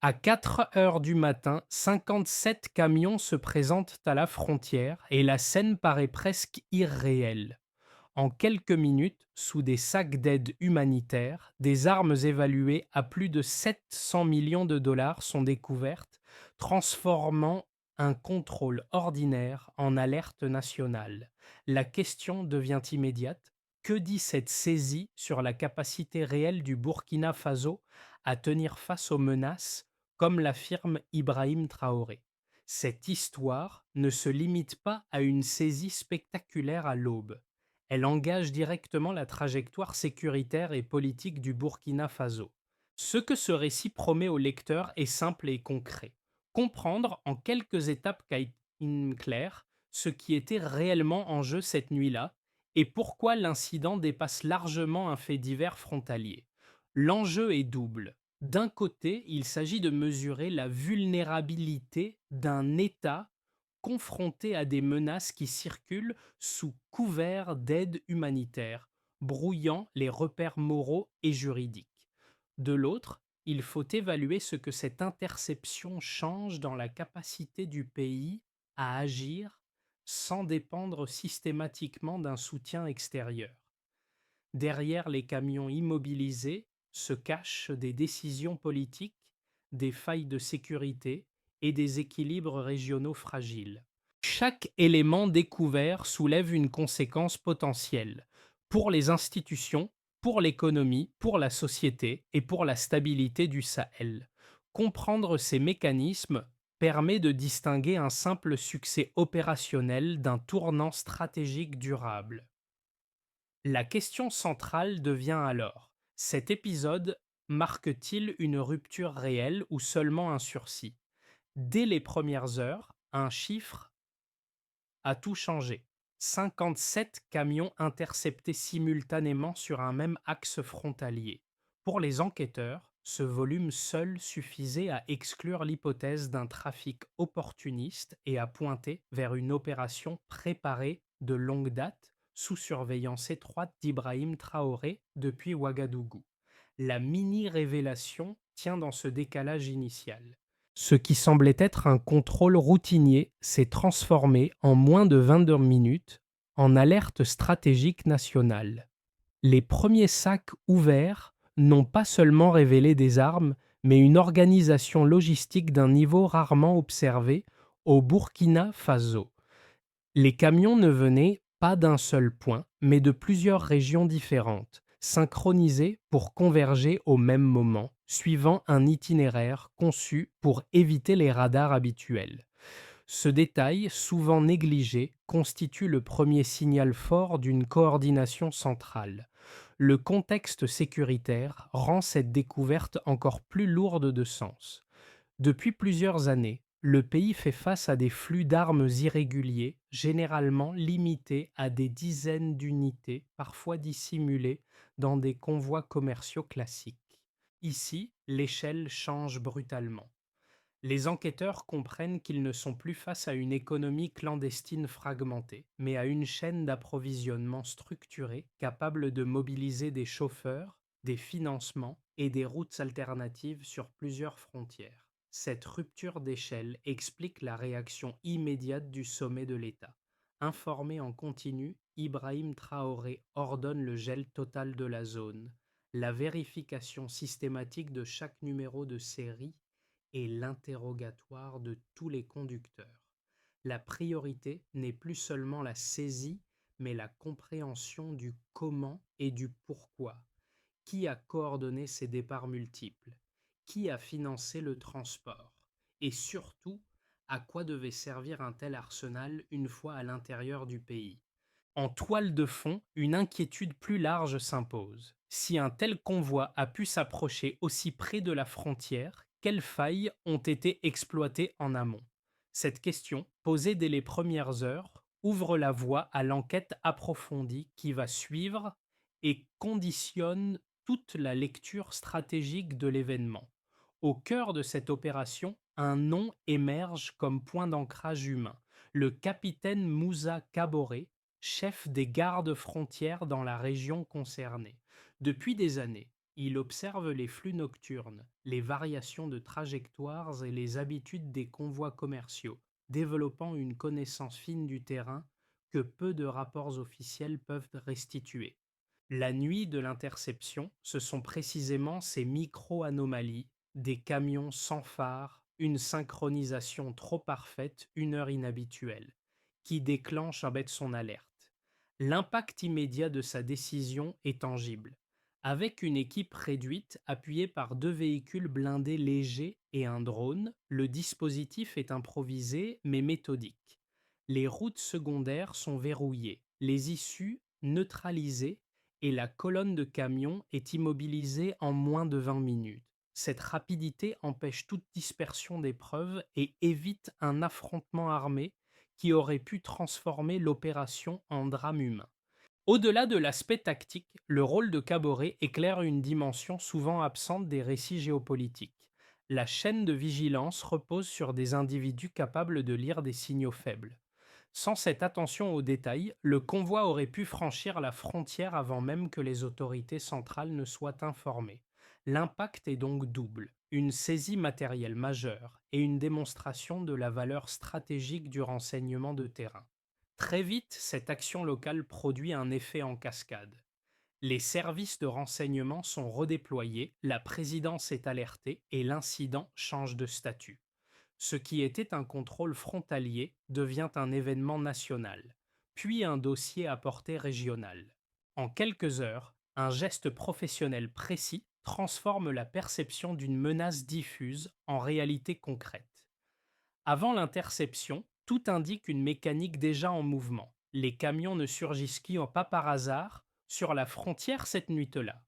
À 4 heures du matin, 57 camions se présentent à la frontière et la scène paraît presque irréelle. En quelques minutes, sous des sacs d'aide humanitaire, des armes évaluées à plus de 700 millions de dollars sont découvertes, transformant un contrôle ordinaire en alerte nationale. La question devient immédiate. Que dit cette saisie sur la capacité réelle du Burkina Faso à tenir face aux menaces, comme l'affirme Ibrahim Traoré? Cette histoire ne se limite pas à une saisie spectaculaire à l'aube. Elle engage directement la trajectoire sécuritaire et politique du Burkina Faso. Ce que ce récit promet au lecteur est simple et concret. Comprendre en quelques étapes claires ce qui était réellement en jeu cette nuit-là et pourquoi l'incident dépasse largement un fait divers frontalier. L'enjeu est double. D'un côté, il s'agit de mesurer la vulnérabilité d'un État confronté à des menaces qui circulent sous couvert d'aide humanitaire, brouillant les repères moraux et juridiques. De l'autre, il faut évaluer ce que cette interception change dans la capacité du pays à agir sans dépendre systématiquement d'un soutien extérieur. Derrière les camions immobilisés se cachent des décisions politiques, des failles de sécurité et des équilibres régionaux fragiles. Chaque élément découvert soulève une conséquence potentielle pour les institutions, pour l'économie, pour la société et pour la stabilité du Sahel. Comprendre ces mécanismes permet de distinguer un simple succès opérationnel d'un tournant stratégique durable. La question centrale devient alors: cet épisode marque-t-il une rupture réelle ou seulement un sursis? Dès les premières heures, un chiffre a tout changé. 57 camions interceptés simultanément sur un même axe frontalier. Pour les enquêteurs, ce volume seul suffisait à exclure l'hypothèse d'un trafic opportuniste et à pointer vers une opération préparée de longue date sous surveillance étroite d'Ibrahim Traoré depuis Ouagadougou. La mini-révélation tient dans ce décalage initial. Ce qui semblait être un contrôle routinier s'est transformé en moins de 22 minutes en alerte stratégique nationale. Les premiers sacs ouverts n'ont pas seulement révélé des armes, mais une organisation logistique d'un niveau rarement observé au Burkina Faso. Les camions ne venaient pas d'un seul point, mais de plusieurs régions différentes, synchronisées pour converger au même moment, suivant un itinéraire conçu pour éviter les radars habituels. Ce détail, souvent négligé, constitue le premier signal fort d'une coordination centrale. Le contexte sécuritaire rend cette découverte encore plus lourde de sens. Depuis plusieurs années, le pays fait face à des flux d'armes irréguliers, généralement limités à des dizaines d'unités, parfois dissimulées dans des convois commerciaux classiques. Ici, l'échelle change brutalement. Les enquêteurs comprennent qu'ils ne sont plus face à une économie clandestine fragmentée, mais à une chaîne d'approvisionnement structurée capable de mobiliser des chauffeurs, des financements et des routes alternatives sur plusieurs frontières. Cette rupture d'échelle explique la réaction immédiate du sommet de l'État. Informé en continu, Ibrahim Traoré ordonne le gel total de la zone, la vérification systématique de chaque numéro de série et l'interrogatoire de tous les conducteurs. La priorité n'est plus seulement la saisie, mais la compréhension du comment et du pourquoi. Qui a coordonné ces départs multiples? Qui a financé le transport? Et surtout, à quoi devait servir un tel arsenal une fois à l'intérieur du pays? En toile de fond, une inquiétude plus large s'impose. Si un tel convoi a pu s'approcher aussi près de la frontière, quelles failles ont été exploitées en amont? Cette question, posée dès les premières heures, ouvre la voie à l'enquête approfondie qui va suivre et conditionne toute la lecture stratégique de l'événement. Au cœur de cette opération, un nom émerge comme point d'ancrage humain: le capitaine Moussa Kaboré, chef des gardes frontières dans la région concernée. Depuis des années, Il observe les flux nocturnes, les variations de trajectoires et les habitudes des convois commerciaux, développant une connaissance fine du terrain que peu de rapports officiels peuvent restituer. La nuit de l'interception, ce sont précisément ces micro-anomalies, des camions sans phare, une synchronisation trop parfaite, une heure inhabituelle, qui déclenchent en fait son alerte. L'impact immédiat de sa décision est tangible. Avec une équipe réduite, appuyée par deux véhicules blindés légers et un drone, le dispositif est improvisé mais méthodique. Les routes secondaires sont verrouillées, les issues neutralisées et la colonne de camions est immobilisée en moins de 20 minutes. Cette rapidité empêche toute dispersion des preuves et évite un affrontement armé qui aurait pu transformer l'opération en drame humain. Au-delà de l'aspect tactique, le rôle de Caboret éclaire une dimension souvent absente des récits géopolitiques. La chaîne de vigilance repose sur des individus capables de lire des signaux faibles. Sans cette attention aux détails, le convoi aurait pu franchir la frontière avant même que les autorités centrales ne soient informées. L'impact est donc double, une saisie matérielle majeure et une démonstration de la valeur stratégique du renseignement de terrain. Très vite, cette action locale produit un effet en cascade. Les services de renseignement sont redéployés, la présidence est alertée et l'incident change de statut. Ce qui était un contrôle frontalier devient un événement national, puis un dossier à portée régionale. En quelques heures, un geste professionnel précis transforme la perception d'une menace diffuse en réalité concrète. Avant l'interception, tout indique une mécanique déjà en mouvement. Les camions ne surgissent pas par hasard sur la frontière cette nuit-là.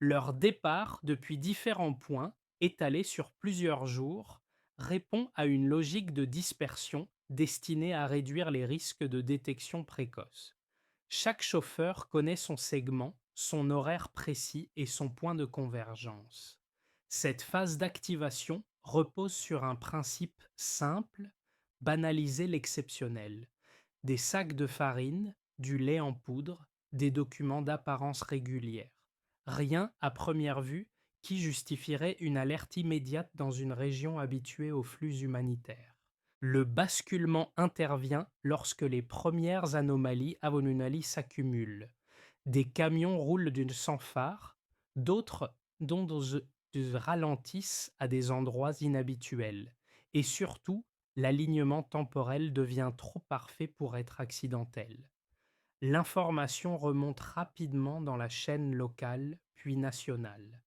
Leur départ depuis différents points, étalés sur plusieurs jours, répond à une logique de dispersion destinée à réduire les risques de détection précoce. Chaque chauffeur connaît son segment, son horaire précis et son point de convergence. Cette phase d'activation repose sur un principe simple, banaliser l'exceptionnel. Des sacs de farine, du lait en poudre, des documents d'apparence régulière. Rien, à première vue, qui justifierait une alerte immédiate dans une région habituée aux flux humanitaires. Le basculement intervient lorsque les premières anomalies s'accumulent. Des camions roulent d'une sans phare, d'autres ralentissent à des endroits inhabituels. Et surtout, l'alignement temporel devient trop parfait pour être accidentel. L'information remonte rapidement dans la chaîne locale puis nationale.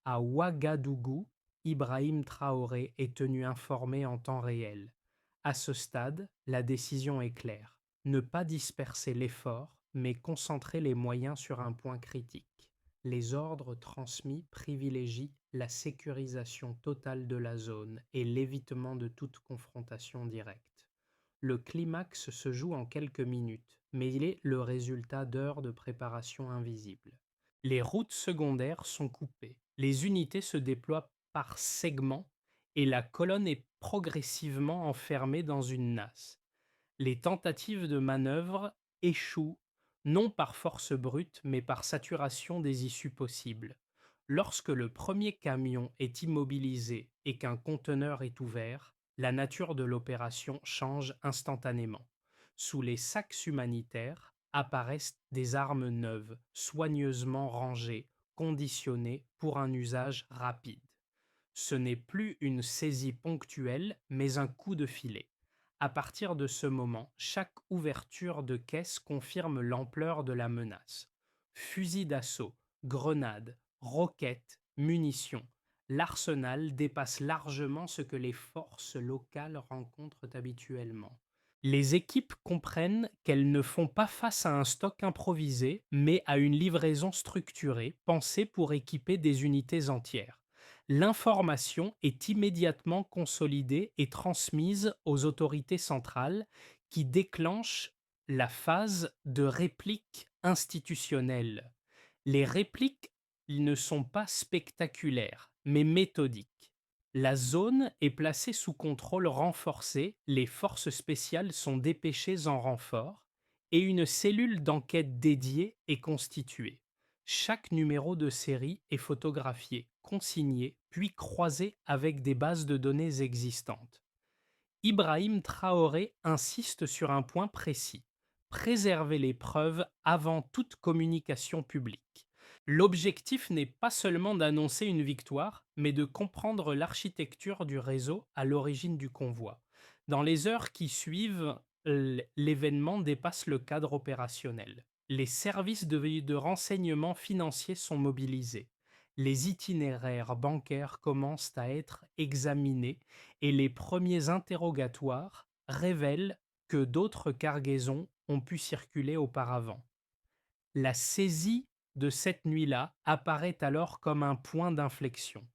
À Ouagadougou, Ibrahim Traoré est tenu informé en temps réel. À ce stade, la décision est claire. Ne pas disperser l'effort, mais concentrer les moyens sur un point critique. Les ordres transmis privilégient la sécurisation totale de la zone et l'évitement de toute confrontation directe. Le climax se joue en quelques minutes, mais il est le résultat d'heures de préparation invisible. Les routes secondaires sont coupées, les unités se déploient par segments et la colonne est progressivement enfermée dans une nasse. Les tentatives de manœuvre échouent, non par force brute, mais par saturation des issues possibles. Lorsque le premier camion est immobilisé et qu'un conteneur est ouvert, la nature de l'opération change instantanément. Sous les sacs humanitaires apparaissent des armes neuves, soigneusement rangées, conditionnées pour un usage rapide. Ce n'est plus une saisie ponctuelle, mais un coup de filet. À partir de ce moment, chaque ouverture de caisse confirme l'ampleur de la menace. Fusils d'assaut, grenades, roquettes, munitions. L'arsenal dépasse largement ce que les forces locales rencontrent habituellement. Les équipes comprennent qu'elles ne font pas face à un stock improvisé, mais à une livraison structurée, pensée pour équiper des unités entières. L'information est immédiatement consolidée et transmise aux autorités centrales qui déclenchent la phase de réplique institutionnelle. Les répliques ne sont pas spectaculaires, mais méthodiques. La zone est placée sous contrôle renforcé, les forces spéciales sont dépêchées en renfort et une cellule d'enquête dédiée est constituée. Chaque numéro de série est photographié, consigné, puis croisé avec des bases de données existantes. Ibrahim Traoré insiste sur un point précis: préserver les preuves avant toute communication publique. L'objectif n'est pas seulement d'annoncer une victoire, mais de comprendre l'architecture du réseau à l'origine du convoi. Dans les heures qui suivent, l'événement dépasse le cadre opérationnel. Les services de renseignement financier sont mobilisés. Les itinéraires bancaires commencent à être examinés et les premiers interrogatoires révèlent que d'autres cargaisons ont pu circuler auparavant. La saisie de cette nuit-là apparaît alors comme un point d'inflexion.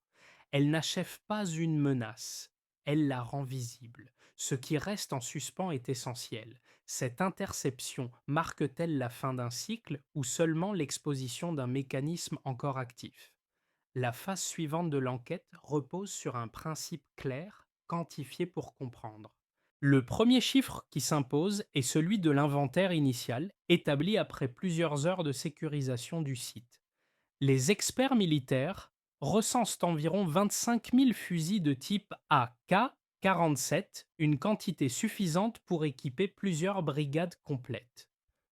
Elle n'achève pas une menace, elle la rend visible. Ce qui reste en suspens est essentiel. Cette interception marque-t-elle la fin d'un cycle ou seulement l'exposition d'un mécanisme encore actif? La phase suivante de l'enquête repose sur un principe clair, quantifié pour comprendre. Le premier chiffre qui s'impose est celui de l'inventaire initial, établi après plusieurs heures de sécurisation du site. Les experts militaires recensent environ 25 000 fusils de type AK-47, une quantité suffisante pour équiper plusieurs brigades complètes.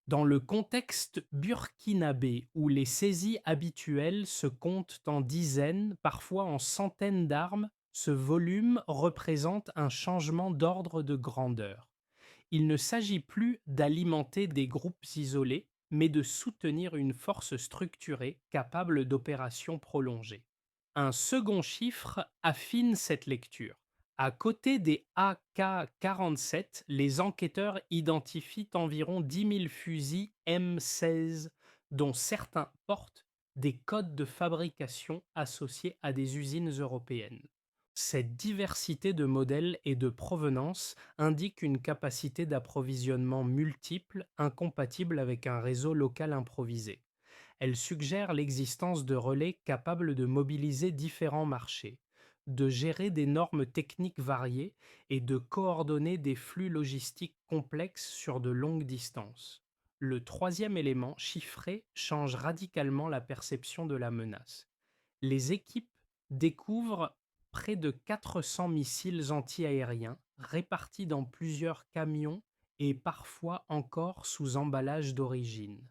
Dans le contexte burkinabé où les saisies habituelles se comptent en dizaines, parfois en centaines d'armes, ce volume représente un changement d'ordre de grandeur. Il ne s'agit plus d'alimenter des groupes isolés, mais de soutenir une force structurée capable d'opérations prolongées. Un second chiffre affine cette lecture. À côté des AK-47, les enquêteurs identifient environ 10 000 fusils M16, dont certains portent des codes de fabrication associés à des usines européennes. Cette diversité de modèles et de provenance indique une capacité d'approvisionnement multiple, incompatible avec un réseau local improvisé. Elle suggère l'existence de relais capables de mobiliser différents marchés, de gérer des normes techniques variées et de coordonner des flux logistiques complexes sur de longues distances. Le troisième élément, chiffré, change radicalement la perception de la menace. Les équipes découvrent près de 400 missiles antiaériens répartis dans plusieurs camions et parfois encore sous emballage d'origine.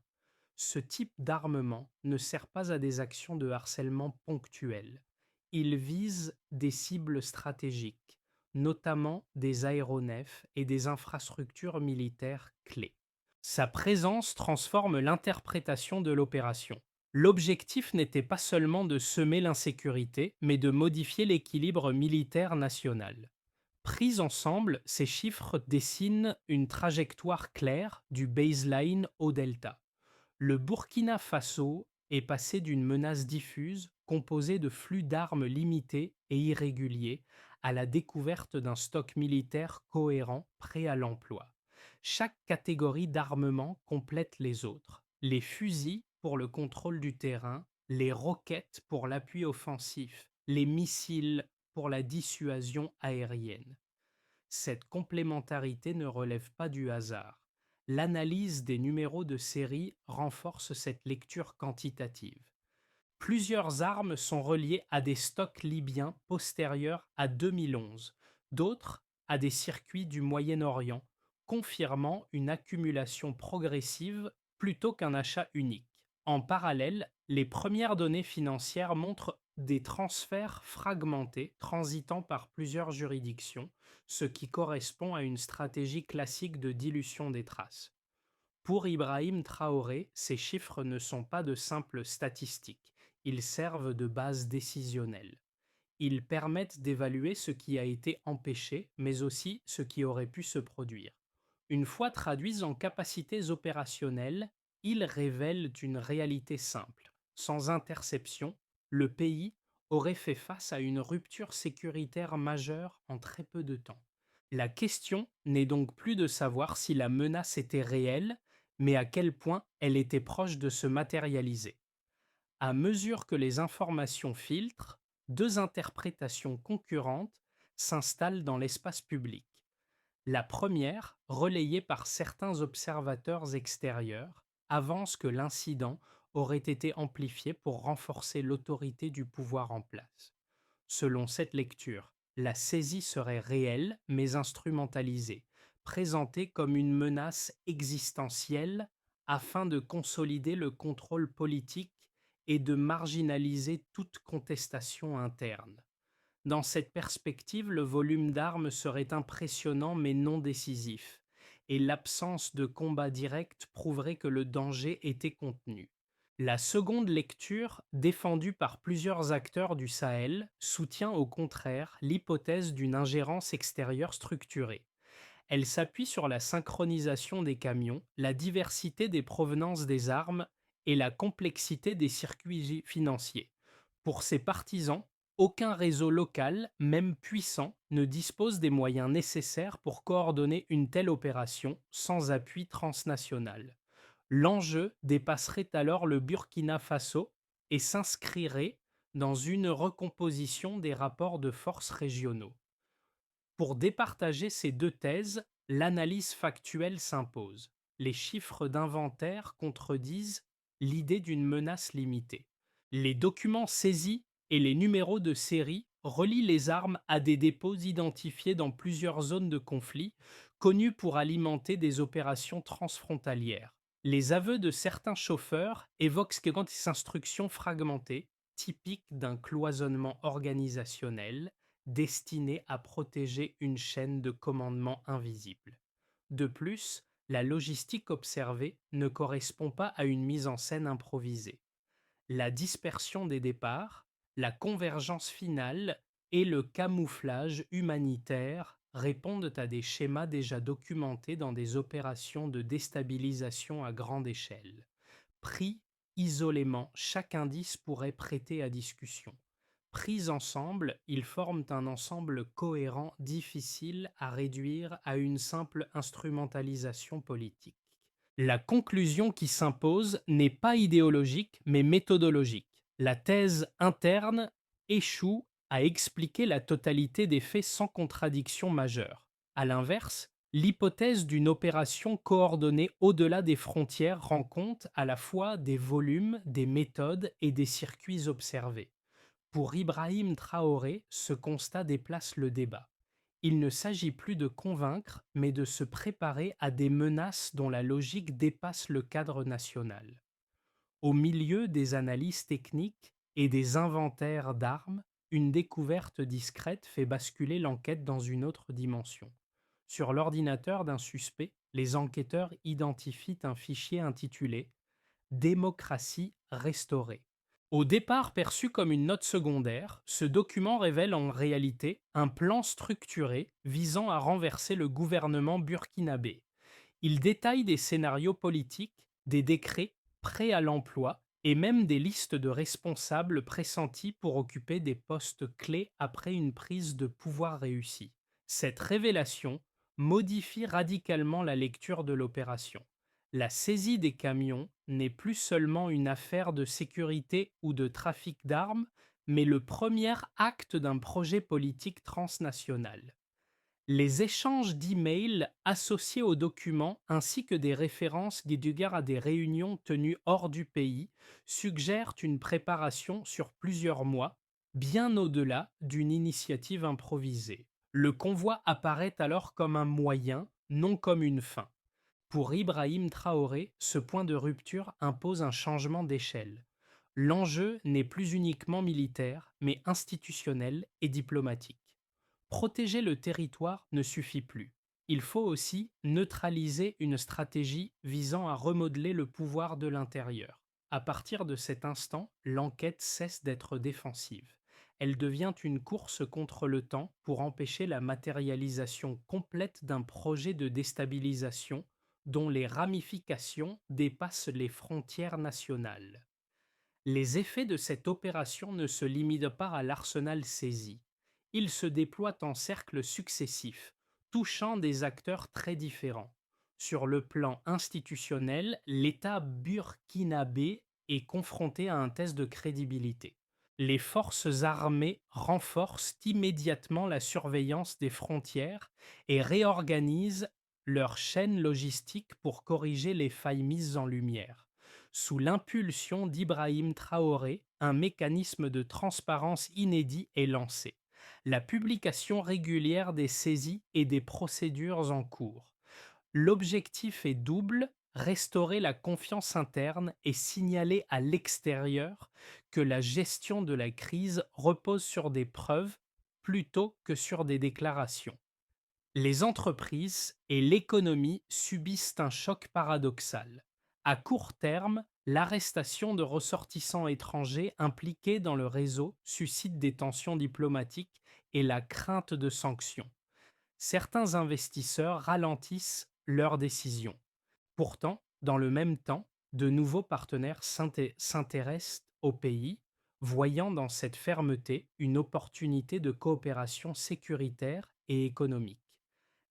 Ce type d'armement ne sert pas à des actions de harcèlement ponctuelles. Il vise des cibles stratégiques, notamment des aéronefs et des infrastructures militaires clés. Sa présence transforme l'interprétation de l'opération. L'objectif n'était pas seulement de semer l'insécurité, mais de modifier l'équilibre militaire national. Pris ensemble, ces chiffres dessinent une trajectoire claire du baseline au delta. Le Burkina Faso est passé d'une menace diffuse, composée de flux d'armes limités et irréguliers, à la découverte d'un stock militaire cohérent, prêt à l'emploi. Chaque catégorie d'armement complète les autres. Les fusils pour le contrôle du terrain, les roquettes pour l'appui offensif, les missiles pour la dissuasion aérienne. Cette complémentarité ne relève pas du hasard. L'analyse des numéros de série renforce cette lecture quantitative. Plusieurs armes sont reliées à des stocks libyens postérieurs à 2011, d'autres à des circuits du Moyen-Orient, confirmant une accumulation progressive plutôt qu'un achat unique. En parallèle, les premières données financières montrent des transferts fragmentés transitant par plusieurs juridictions, ce qui correspond à une stratégie classique de dilution des traces. Pour Ibrahim Traoré, ces chiffres ne sont pas de simples statistiques, ils servent de base décisionnelle. Ils permettent d'évaluer ce qui a été empêché, mais aussi ce qui aurait pu se produire. Une fois traduits en capacités opérationnelles, ils révèlent une réalité simple. Sans interception, le pays aurait fait face à une rupture sécuritaire majeure en très peu de temps. La question n'est donc plus de savoir si la menace était réelle, mais à quel point elle était proche de se matérialiser. À mesure que les informations filtrent, deux interprétations concurrentes s'installent dans l'espace public. La première, relayée par certains observateurs extérieurs, avance que l'incident aurait été amplifiée pour renforcer l'autorité du pouvoir en place. Selon cette lecture, la saisie serait réelle mais instrumentalisée, présentée comme une menace existentielle afin de consolider le contrôle politique et de marginaliser toute contestation interne. Dans cette perspective, le volume d'armes serait impressionnant mais non décisif, et l'absence de combat direct prouverait que le danger était contenu. La seconde lecture, défendue par plusieurs acteurs du Sahel, soutient au contraire l'hypothèse d'une ingérence extérieure structurée. Elle s'appuie sur la synchronisation des camions, la diversité des provenances des armes et la complexité des circuits financiers. Pour ses partisans, aucun réseau local, même puissant, ne dispose des moyens nécessaires pour coordonner une telle opération sans appui transnational. L'enjeu dépasserait alors le Burkina Faso et s'inscrirait dans une recomposition des rapports de force régionaux. Pour départager ces deux thèses, l'analyse factuelle s'impose. Les chiffres d'inventaire contredisent l'idée d'une menace limitée. Les documents saisis et les numéros de série relient les armes à des dépôts identifiés dans plusieurs zones de conflit, connus pour alimenter des opérations transfrontalières. Les aveux de certains chauffeurs évoquent des instructions fragmentées, typiques d'un cloisonnement organisationnel destiné à protéger une chaîne de commandement invisible. De plus, la logistique observée ne correspond pas à une mise en scène improvisée. La dispersion des départs, la convergence finale et le camouflage humanitaire répondent à des schémas déjà documentés dans des opérations de déstabilisation à grande échelle. Pris isolément, chaque indice pourrait prêter à discussion. Pris ensemble, ils forment un ensemble cohérent difficile à réduire à une simple instrumentalisation politique. La conclusion qui s'impose n'est pas idéologique mais méthodologique. La thèse interne échoue à expliquer la totalité des faits sans contradiction majeure. A l'inverse, l'hypothèse d'une opération coordonnée au-delà des frontières rend compte à la fois des volumes, des méthodes et des circuits observés. Pour Ibrahim Traoré, ce constat déplace le débat. Il ne s'agit plus de convaincre, mais de se préparer à des menaces dont la logique dépasse le cadre national. Au milieu des analyses techniques et des inventaires d'armes, une découverte discrète fait basculer l'enquête dans une autre dimension. Sur l'ordinateur d'un suspect, les enquêteurs identifient un fichier intitulé Démocratie restaurée. Au départ perçu comme une note secondaire, ce document révèle en réalité un plan structuré visant à renverser le gouvernement burkinabé. Il détaille des scénarios politiques, des décrets prêts à l'emploi et même des listes de responsables pressentis pour occuper des postes clés après une prise de pouvoir réussie. Cette révélation modifie radicalement la lecture de l'opération. La saisie des camions n'est plus seulement une affaire de sécurité ou de trafic d'armes, mais le premier acte d'un projet politique transnational. Les échanges d'emails associés aux documents ainsi que des références guident à des réunions tenues hors du pays suggèrent une préparation sur plusieurs mois, bien au-delà d'une initiative improvisée. Le convoi apparaît alors comme un moyen, non comme une fin. Pour Ibrahim Traoré, ce point de rupture impose un changement d'échelle. L'enjeu n'est plus uniquement militaire, mais institutionnel et diplomatique. Protéger le territoire ne suffit plus. Il faut aussi neutraliser une stratégie visant à remodeler le pouvoir de l'intérieur. À partir de cet instant, l'enquête cesse d'être défensive. Elle devient une course contre le temps pour empêcher la matérialisation complète d'un projet de déstabilisation dont les ramifications dépassent les frontières nationales. Les effets de cette opération ne se limitent pas à l'arsenal saisi. Ils se déploient en cercles successifs, touchant des acteurs très différents. Sur le plan institutionnel, l'État burkinabé est confronté à un test de crédibilité. Les forces armées renforcent immédiatement la surveillance des frontières et réorganisent leur chaîne logistique pour corriger les failles mises en lumière. Sous l'impulsion d'Ibrahim Traoré, un mécanisme de transparence inédit est lancé. La publication régulière des saisies et des procédures en cours. L'objectif est double, restaurer la confiance interne et signaler à l'extérieur que la gestion de la crise repose sur des preuves plutôt que sur des déclarations. Les entreprises et l'économie subissent un choc paradoxal. À court terme, l'arrestation de ressortissants étrangers impliqués dans le réseau suscite des tensions diplomatiques et la crainte de sanctions. Certains investisseurs ralentissent leurs décisions. Pourtant, dans le même temps, de nouveaux partenaires s'intéressent au pays, voyant dans cette fermeté une opportunité de coopération sécuritaire et économique.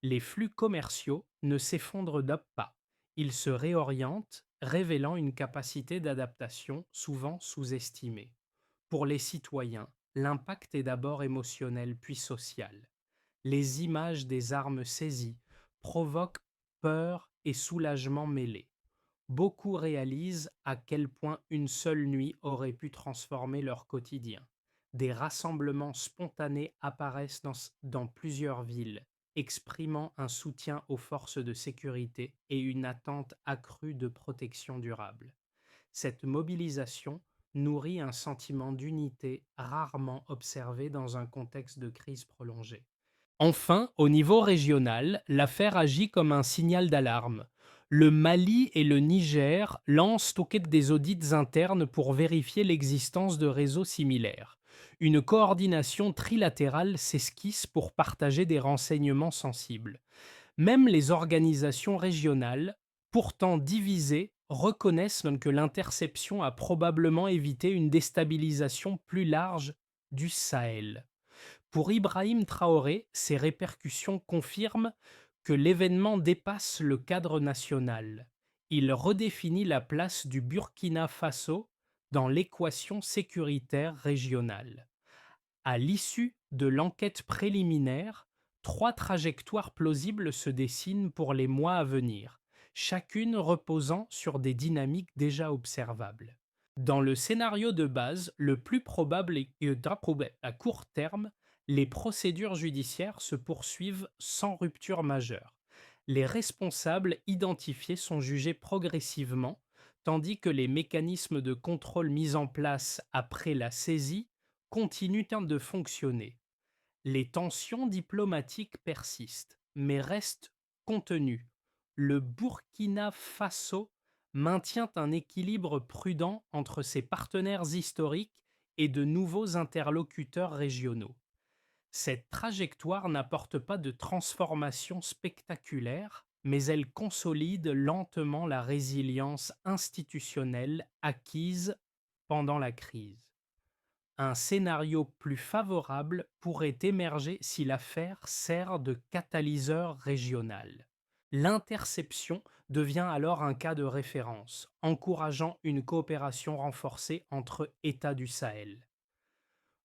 Les flux commerciaux ne s'effondrent pas, ils se réorientent, révélant une capacité d'adaptation souvent sous-estimée. Pour les citoyens, l'impact est d'abord émotionnel puis social. Les images des armes saisies provoquent peur et soulagement mêlés. Beaucoup réalisent à quel point une seule nuit aurait pu transformer leur quotidien. Des rassemblements spontanés apparaissent dans plusieurs villes, exprimant un soutien aux forces de sécurité et une attente accrue de protection durable. Cette mobilisation nourrit un sentiment d'unité rarement observé dans un contexte de crise prolongée. Enfin, au niveau régional, l'affaire agit comme un signal d'alarme. Le Mali et le Niger lancent des audits internes pour vérifier l'existence de réseaux similaires. Une coordination trilatérale s'esquisse pour partager des renseignements sensibles. Même les organisations régionales, pourtant divisées, reconnaissent que l'interception a probablement évité une déstabilisation plus large du Sahel. Pour Ibrahim Traoré, ces répercussions confirment que l'événement dépasse le cadre national. Il redéfinit la place du Burkina Faso dans l'équation sécuritaire régionale. À l'issue de l'enquête préliminaire, trois trajectoires plausibles se dessinent pour les mois à venir, chacune reposant sur des dynamiques déjà observables. Dans le scénario de base, le plus probable est que, à court terme, les procédures judiciaires se poursuivent sans rupture majeure. Les responsables identifiés sont jugés progressivement, tandis que les mécanismes de contrôle mis en place après la saisie continuent de fonctionner. Les tensions diplomatiques persistent, mais restent contenues. Le Burkina Faso maintient un équilibre prudent entre ses partenaires historiques et de nouveaux interlocuteurs régionaux. Cette trajectoire n'apporte pas de transformation spectaculaire, mais elle consolide lentement la résilience institutionnelle acquise pendant la crise. Un scénario plus favorable pourrait émerger si l'affaire sert de catalyseur régional. L'interception devient alors un cas de référence, encourageant une coopération renforcée entre États du Sahel.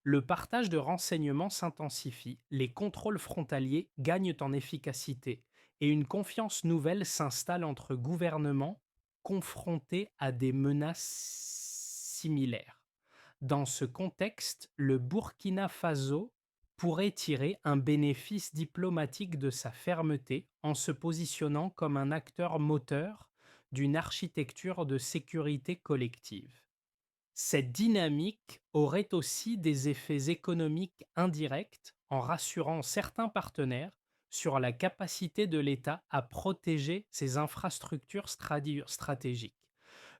Le partage de renseignements s'intensifie, les contrôles frontaliers gagnent en efficacité et une confiance nouvelle s'installe entre gouvernements confrontés à des menaces similaires. Dans ce contexte, le Burkina Faso pourrait tirer un bénéfice diplomatique de sa fermeté en se positionnant comme un acteur moteur d'une architecture de sécurité collective. Cette dynamique aurait aussi des effets économiques indirects en rassurant certains partenaires sur la capacité de l'État à protéger ses infrastructures stratégiques.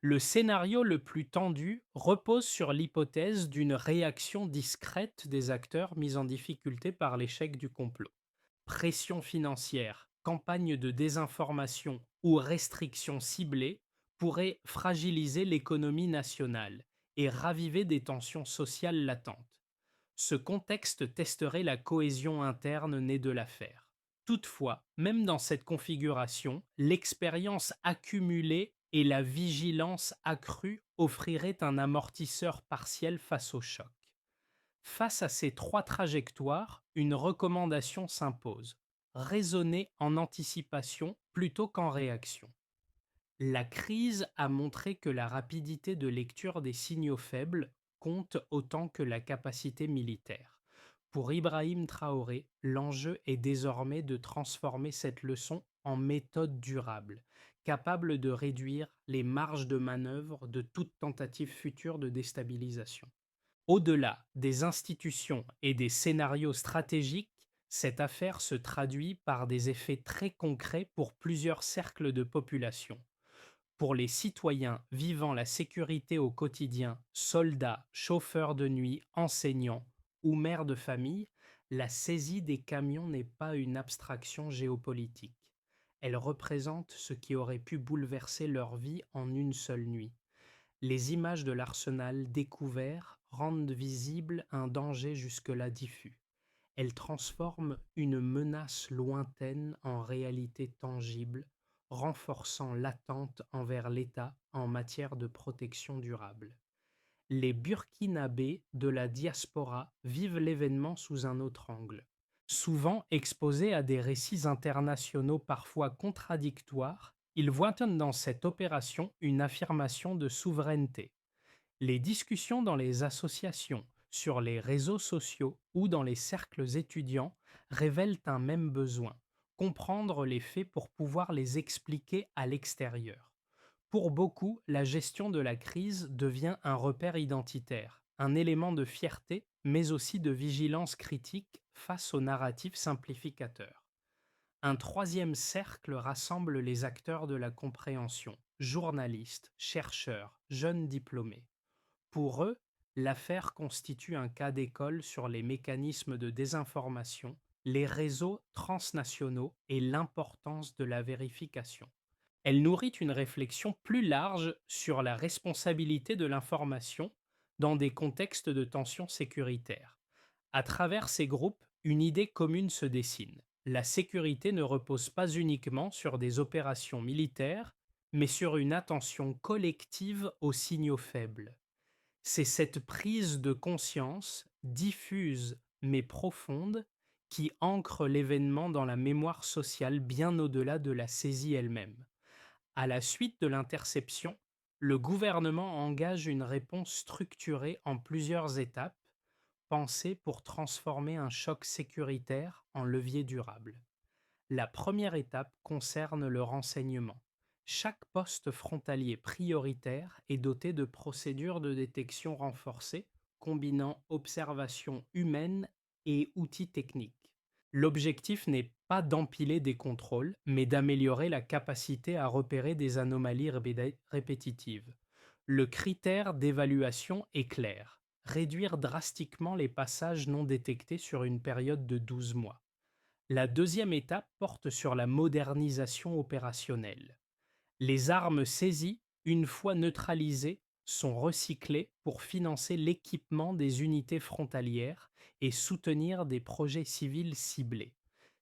Le scénario le plus tendu repose sur l'hypothèse d'une réaction discrète des acteurs mis en difficulté par l'échec du complot. Pression financière, campagne de désinformation ou restrictions ciblées pourraient fragiliser l'économie nationale et raviver des tensions sociales latentes. Ce contexte testerait la cohésion interne née de l'affaire. Toutefois, même dans cette configuration, l'expérience accumulée et la vigilance accrue offriraient un amortisseur partiel face au choc. Face à ces trois trajectoires, une recommandation s'impose: raisonner en anticipation plutôt qu'en réaction. La crise a montré que la rapidité de lecture des signaux faibles compte autant que la capacité militaire. Pour Ibrahim Traoré, l'enjeu est désormais de transformer cette leçon en méthode durable, capable de réduire les marges de manœuvre de toute tentative future de déstabilisation. Au-delà des institutions et des scénarios stratégiques, cette affaire se traduit par des effets très concrets pour plusieurs cercles de population. Pour les citoyens vivant la sécurité au quotidien, soldats, chauffeurs de nuit, enseignants ou mères de famille, la saisie des camions n'est pas une abstraction géopolitique. Elle représente ce qui aurait pu bouleverser leur vie en une seule nuit. Les images de l'arsenal découvert rendent visible un danger jusque-là diffus. Elles transforment une menace lointaine en réalité tangible, renforçant l'attente envers l'État en matière de protection durable. Les Burkinabés de la diaspora vivent l'événement sous un autre angle. Souvent exposés à des récits internationaux parfois contradictoires, ils voient dans cette opération une affirmation de souveraineté. Les discussions dans les associations, sur les réseaux sociaux ou dans les cercles étudiants révèlent un même besoin, comprendre les faits pour pouvoir les expliquer à l'extérieur. Pour beaucoup, la gestion de la crise devient un repère identitaire, un élément de fierté, mais aussi de vigilance critique face aux narratifs simplificateurs. Un troisième cercle rassemble les acteurs de la compréhension, journalistes, chercheurs, jeunes diplômés. Pour eux, l'affaire constitue un cas d'école sur les mécanismes de désinformation, les réseaux transnationaux et l'importance de la vérification. Elle nourrit une réflexion plus large sur la responsabilité de l'information dans des contextes de tension sécuritaire. À travers ces groupes, une idée commune se dessine. La sécurité ne repose pas uniquement sur des opérations militaires, mais sur une attention collective aux signaux faibles. C'est cette prise de conscience, diffuse mais profonde, qui ancre l'événement dans la mémoire sociale bien au-delà de la saisie elle-même. À la suite de l'interception, le gouvernement engage une réponse structurée en plusieurs étapes, pensée pour transformer un choc sécuritaire en levier durable. La première étape concerne le renseignement. Chaque poste frontalier prioritaire est doté de procédures de détection renforcées, combinant observation humaine et outils techniques. L'objectif n'est pas d'empiler des contrôles, mais d'améliorer la capacité à repérer des anomalies répétitives. Le critère d'évaluation est clair: réduire drastiquement les passages non détectés sur une période de 12 mois. La deuxième étape porte sur la modernisation opérationnelle. Les armes saisies, une fois neutralisées, sont recyclées pour financer l'équipement des unités frontalières et soutenir des projets civils ciblés.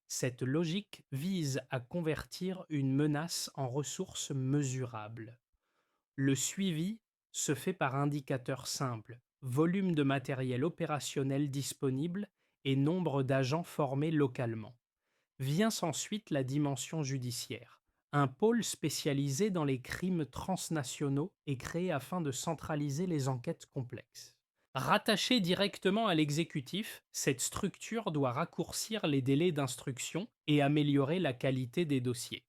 Cette logique vise à convertir une menace en ressources mesurables. Le suivi se fait par indicateurs simples: volume de matériel opérationnel disponible et nombre d'agents formés localement. Vient ensuite la dimension judiciaire. Un pôle spécialisé dans les crimes transnationaux est créé afin de centraliser les enquêtes complexes. Rattachée directement à l'exécutif, cette structure doit raccourcir les délais d'instruction et améliorer la qualité des dossiers.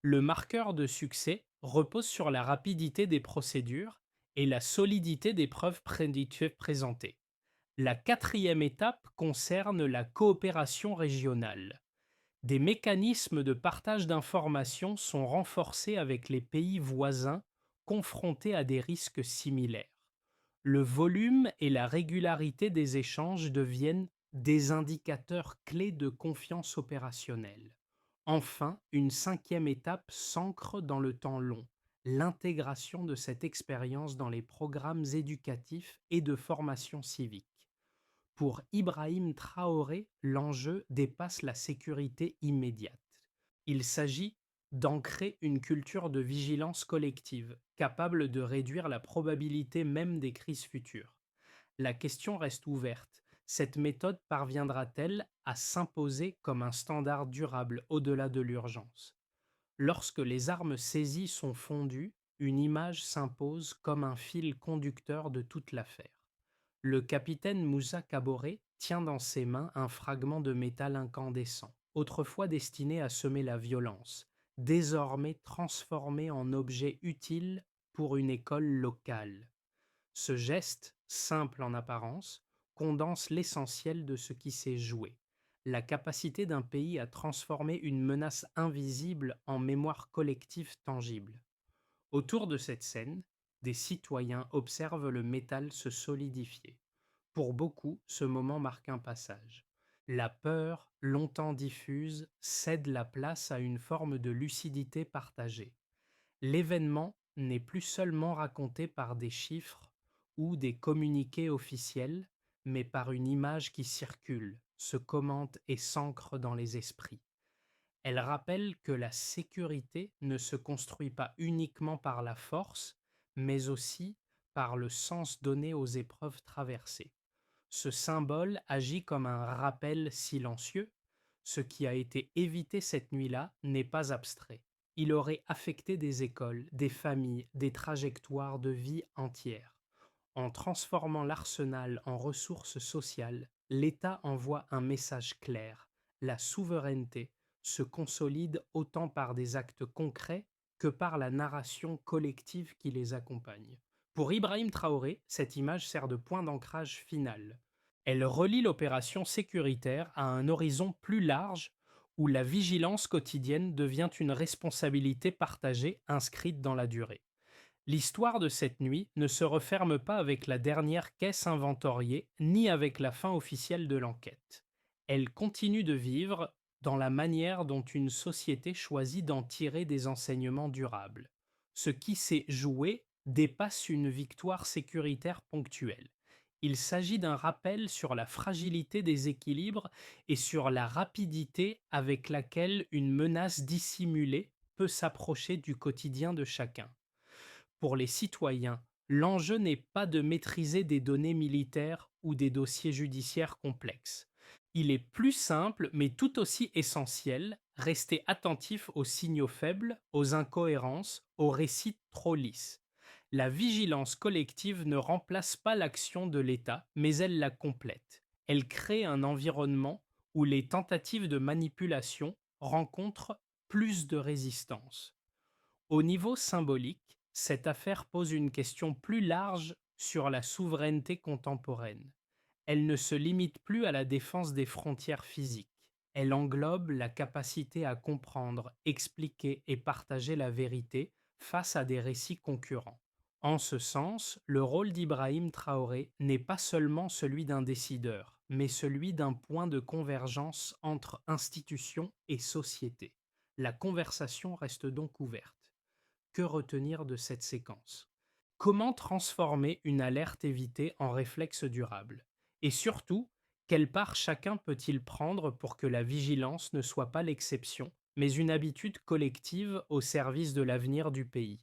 Le marqueur de succès repose sur la rapidité des procédures et la solidité des preuves présentées. La quatrième étape concerne la coopération régionale. Des mécanismes de partage d'informations sont renforcés avec les pays voisins confrontés à des risques similaires. Le volume et la régularité des échanges deviennent des indicateurs clés de confiance opérationnelle. Enfin, une cinquième étape s'ancre dans le temps long: l'intégration de cette expérience dans les programmes éducatifs et de formation civique. Pour Ibrahim Traoré, l'enjeu dépasse la sécurité immédiate. Il s'agit d'ancrer une culture de vigilance collective, capable de réduire la probabilité même des crises futures. La question reste ouverte: cette méthode parviendra-t-elle à s'imposer comme un standard durable au-delà de l'urgence? Lorsque les armes saisies sont fondues, une image s'impose comme un fil conducteur de toute l'affaire. Le capitaine Moussa Kaboré tient dans ses mains un fragment de métal incandescent, autrefois destiné à semer la violence, désormais transformé en objet utile pour une école locale. Ce geste, simple en apparence, condense l'essentiel de ce qui s'est joué, la capacité d'un pays à transformer une menace invisible en mémoire collective tangible. Autour de cette scène, des citoyens observent le métal se solidifier. Pour beaucoup, ce moment marque un passage. La peur, longtemps diffuse, cède la place à une forme de lucidité partagée. L'événement n'est plus seulement raconté par des chiffres ou des communiqués officiels, mais par une image qui circule, se commente et s'ancre dans les esprits. Elle rappelle que la sécurité ne se construit pas uniquement par la force, mais aussi par le sens donné aux épreuves traversées. Ce symbole agit comme un rappel silencieux. Ce qui a été évité cette nuit-là n'est pas abstrait. Il aurait affecté des écoles, des familles, des trajectoires de vie entières. En transformant l'arsenal en ressources sociales, l'État envoie un message clair. La souveraineté se consolide autant par des actes concrets que par la narration collective qui les accompagne. Pour Ibrahim Traoré, cette image sert de point d'ancrage final. Elle relie l'opération sécuritaire à un horizon plus large où la vigilance quotidienne devient une responsabilité partagée inscrite dans la durée. L'histoire de cette nuit ne se referme pas avec la dernière caisse inventoriée ni avec la fin officielle de l'enquête. Elle continue de vivre dans la manière dont une société choisit d'en tirer des enseignements durables. Ce qui s'est joué dépasse une victoire sécuritaire ponctuelle. Il s'agit d'un rappel sur la fragilité des équilibres et sur la rapidité avec laquelle une menace dissimulée peut s'approcher du quotidien de chacun. Pour les citoyens, l'enjeu n'est pas de maîtriser des données militaires ou des dossiers judiciaires complexes. Il est plus simple, mais tout aussi essentiel, rester attentif aux signaux faibles, aux incohérences, aux récits trop lisses. La vigilance collective ne remplace pas l'action de l'État, mais elle la complète. Elle crée un environnement où les tentatives de manipulation rencontrent plus de résistance. Au niveau symbolique, cette affaire pose une question plus large sur la souveraineté contemporaine. Elle ne se limite plus à la défense des frontières physiques. Elle englobe la capacité à comprendre, expliquer et partager la vérité face à des récits concurrents. En ce sens, le rôle d'Ibrahim Traoré n'est pas seulement celui d'un décideur, mais celui d'un point de convergence entre institutions et société. La conversation reste donc ouverte. Que retenir de cette séquence? Comment transformer une alerte évitée en réflexe durable? Et surtout, quelle part chacun peut-il prendre pour que la vigilance ne soit pas l'exception, mais une habitude collective au service de l'avenir du pays?